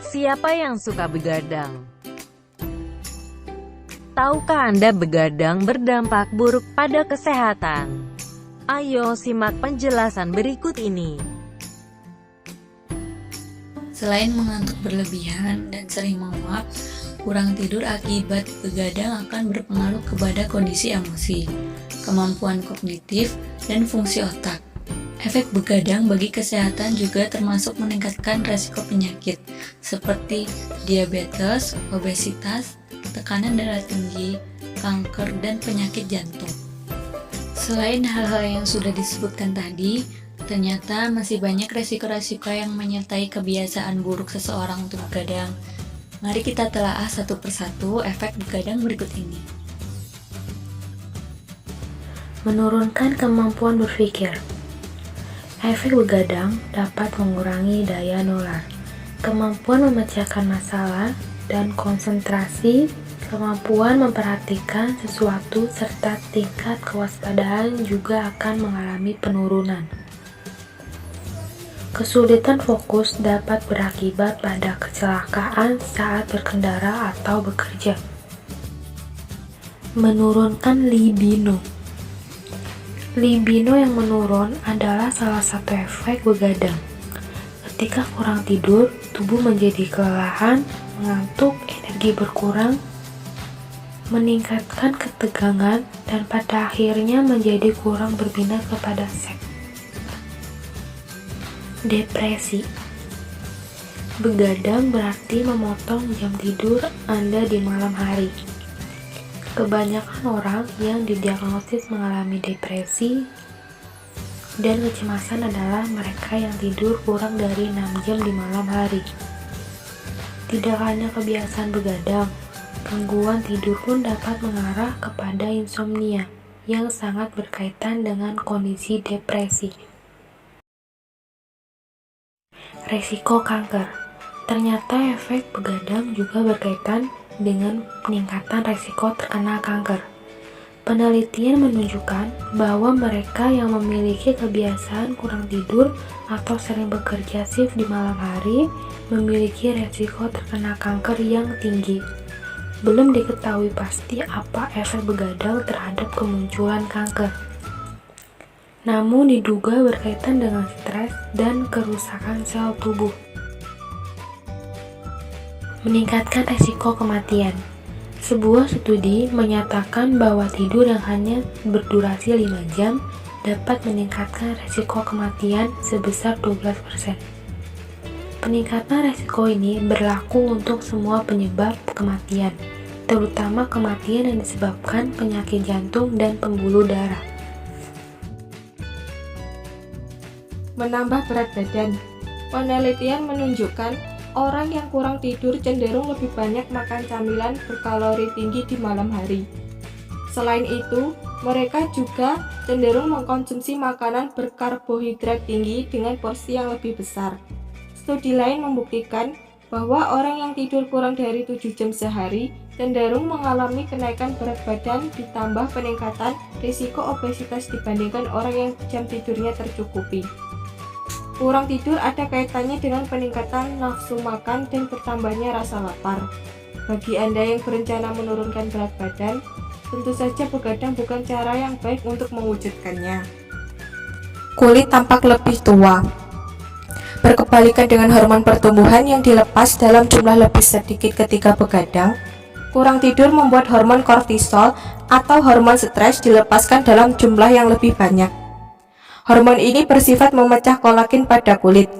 Siapa yang suka begadang? Tahukah Anda begadang berdampak buruk pada kesehatan? Ayo simak penjelasan berikut ini. Selain mengantuk berlebihan dan sering menguap, kurang tidur akibat begadang akan berpengaruh kepada kondisi emosi, kemampuan kognitif, dan fungsi otak. Efek begadang bagi kesehatan juga termasuk meningkatkan resiko penyakit seperti diabetes, obesitas, tekanan darah tinggi, kanker, dan penyakit jantung. Selain hal-hal yang sudah disebutkan tadi, ternyata masih banyak resiko-resiko yang menyertai kebiasaan buruk seseorang untuk begadang. Mari kita telaah satu persatu efek begadang berikut ini. Menurunkan kemampuan berpikir. Efek begadang dapat mengurangi daya nular, kemampuan memecahkan masalah, dan konsentrasi, kemampuan memperhatikan sesuatu, serta tingkat kewaspadaan juga akan mengalami penurunan. Kesulitan fokus dapat berakibat pada kecelakaan saat berkendara atau bekerja. Menurunkan libido. Libido yang menurun adalah salah satu efek begadang. Ketika kurang tidur, tubuh menjadi kelelahan, mengantuk, energi berkurang, meningkatkan ketegangan, dan pada akhirnya menjadi kurang berminat kepada seks. Depresi. Begadang berarti memotong jam tidur Anda di malam hari. Kebanyakan orang yang didiagnosis mengalami depresi dan kecemasan adalah mereka yang tidur kurang dari 6 jam di malam hari. Tidak hanya kebiasaan begadang, gangguan tidur pun dapat mengarah kepada insomnia yang sangat berkaitan dengan kondisi depresi. Resiko kanker. Ternyata efek begadang juga berkaitan dengan peningkatan resiko terkena kanker. Penelitian menunjukkan bahwa mereka yang memiliki kebiasaan kurang tidur atau sering bekerja shift di malam hari memiliki resiko terkena kanker yang tinggi. Belum diketahui pasti apa efek begadang terhadap kemunculan kanker. Namun diduga berkaitan dengan stres dan kerusakan sel tubuh. Meningkatkan resiko kematian. Sebuah studi menyatakan bahwa tidur yang hanya berdurasi 5 jam dapat meningkatkan resiko kematian sebesar 12%. Peningkatan resiko ini berlaku untuk semua penyebab kematian, terutama kematian yang disebabkan penyakit jantung dan pembuluh darah. Menambah berat badan. Penelitian menunjukkan orang yang kurang tidur cenderung lebih banyak makan camilan berkalori tinggi di malam hari. Selain itu, mereka juga cenderung mengkonsumsi makanan berkarbohidrat tinggi dengan porsi yang lebih besar. Studi lain membuktikan bahwa orang yang tidur kurang dari 7 jam sehari cenderung mengalami kenaikan berat badan ditambah peningkatan risiko obesitas dibandingkan orang yang jam tidurnya tercukupi. Kurang tidur ada kaitannya dengan peningkatan nafsu makan dan bertambahnya rasa lapar. Bagi Anda yang berencana menurunkan berat badan, tentu saja begadang bukan cara yang baik untuk mewujudkannya. Kulit tampak lebih tua. Berkebalikan dengan hormon pertumbuhan yang dilepas dalam jumlah lebih sedikit ketika begadang, kurang tidur membuat hormon kortisol atau hormon stres dilepaskan dalam jumlah yang lebih banyak. Hormon ini bersifat memecah kolagen pada kulit.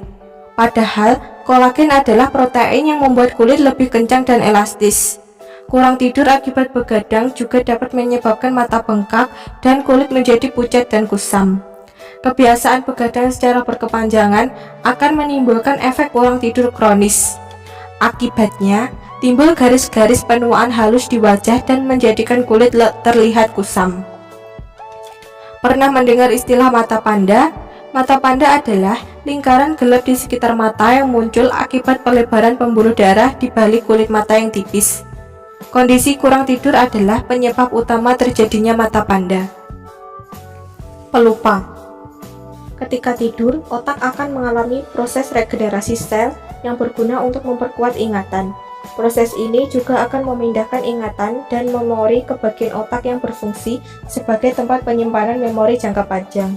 Padahal, kolagen adalah protein yang membuat kulit lebih kencang dan elastis. Kurang tidur akibat begadang juga dapat menyebabkan mata bengkak dan kulit menjadi pucat dan kusam. Kebiasaan begadang secara berkepanjangan akan menimbulkan efek kurang tidur kronis. Akibatnya, timbul garis-garis penuaan halus di wajah dan menjadikan kulit terlihat kusam. Pernah mendengar istilah mata panda? Mata panda adalah lingkaran gelap di sekitar mata yang muncul akibat pelebaran pembuluh darah di balik kulit mata yang tipis. Kondisi kurang tidur adalah penyebab utama terjadinya mata panda. Pelupa. Ketika tidur, otak akan mengalami proses regenerasi sel yang berguna untuk memperkuat ingatan. Proses ini juga akan memindahkan ingatan dan memori ke bagian otak yang berfungsi sebagai tempat penyimpanan memori jangka panjang.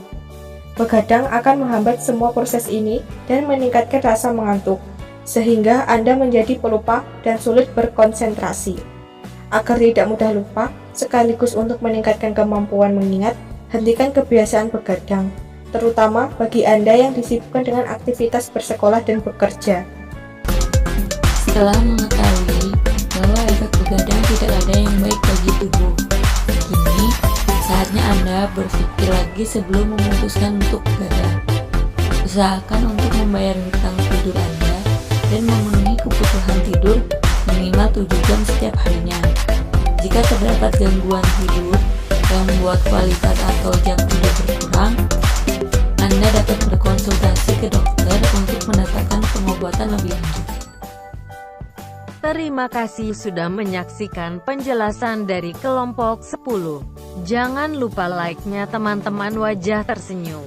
Begadang akan menghambat semua proses ini dan meningkatkan rasa mengantuk, sehingga Anda menjadi pelupa dan sulit berkonsentrasi. Agar tidak mudah lupa, sekaligus untuk meningkatkan kemampuan mengingat, hentikan kebiasaan begadang, terutama bagi Anda yang disibukkan dengan aktivitas bersekolah dan bekerja. Setelah mengetahui bahwa efek begadang tidak ada yang baik bagi tubuh, kini saatnya Anda berpikir lagi sebelum memutuskan untuk begadang. Usahakan untuk membayar hutang tidur Anda dan memenuhi kebutuhan tidur minimal 7 jam setiap harinya. Jika terdapat gangguan tidur yang membuat kualitas atau jam tidur berkurang, Anda dapat berkonsultasi ke dokter untuk mendapatkan pengobatan lebih lanjut. Terima kasih sudah menyaksikan penjelasan dari kelompok 10. Jangan lupa like-nya teman-teman. Wajah tersenyum.